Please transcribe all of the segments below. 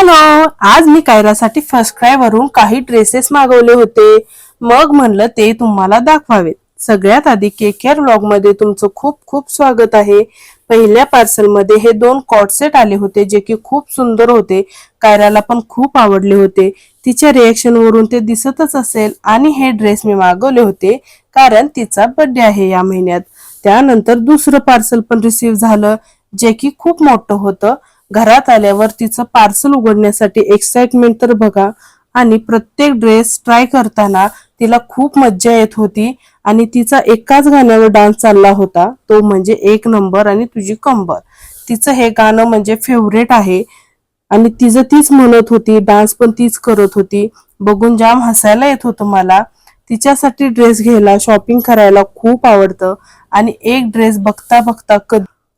Hello, आज मी कायरासाठी first cry वरून काही ड्रेसेस मागवले होते. मग म्हणलं ते तुम्हाला दाखवावेत. सगळ्यात आधी केकेआर व्लॉग मध्ये तुमचं खूप खूप स्वागत आहे. पहिल्या पार्सल मध्ये हे 2 कॉट सेट आले होते जे की खूप सुंदर होते. कायराला पण खूप आवडले होते. तिच्या रिएक्शन वरून ते दिसतच असेल. आणि हे ड्रेस मी मागवले होते कारण तिचा बर्थडे आहे या महिन्यात. त्यानंतर दुसरं पार्सल पण रिसीव झालं जे की खूप मोठं होतं. घरात आल्यावर तिचं पार्सल उघडण्यासाठी एक्साइटमेंट तर बघा. आणि प्रत्येक ड्रेस ट्राय करताना तिला खूप मज्जा येत होती. आणि तिचा एकाच गाण्यावर डान्स चालला होता, तो म्हणजे एक नंबर आणि तुझी कंबर. तिचं हे गाणं म्हणजे फेवरेट आहे. आणि तिचं तीच म्हणत होती, डान्स पण तीच करत होती. बघून जाम हसायला येत होतं मला. तिच्यासाठी ड्रेस घ्यायला, शॉपिंग करायला खूप आवडतं. आणि एक ड्रेस बघता बघता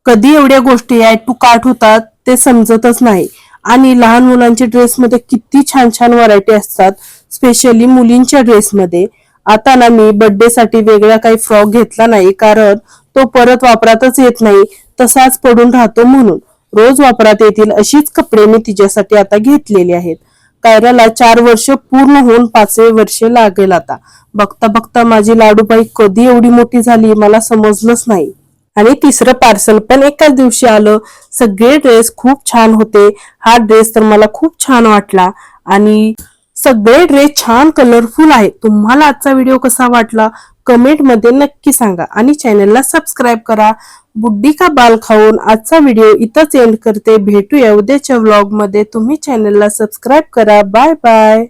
कधी एवढ्या गोष्टी ऍड टू कार्ट होतात ते समजतच नाही. आणि लहान मुलांच्या ड्रेसमध्ये किती छान छान व्हरायटी असतात, स्पेशली मुलींच्या ड्रेसमध्ये. आता ना मी बर्थडे साठी वेगळा काही फ्रॉक घेतला नाही कारण तो परत वापरातच येत नाही, तसाच पडून राहतो. म्हणून रोज वापरात येतील अशीच कपडे मी तिच्यासाठी आता घेतलेले आहेत. कायराला 4 वर्ष पूर्ण होऊन 5वे वर्ष लागेल आता. बघता बघता माझी लाडूबाई कधी एवढी मोठी झाली मला समजलंच नाही. आणि तिसरं पार्सल पण एकाच दिवशी आलं. सगळे ड्रेस खूप छान होते. हा ड्रेस तर मला खूप छान वाटला. आणि सगळे ड्रेस छान कलरफुल आहे. तुम्हाला आजचा व्हिडिओ कसा वाटला कमेंट मध्ये नक्की सांगा. आणि चॅनलला सबस्क्राईब करा. बुड्डी का बाल खाऊन आजचा व्हिडिओ इथंच एंड करते. भेटूया उद्याच्या व्लॉग मध्ये. तुम्ही चॅनलला सबस्क्राईब करा. Bye bye.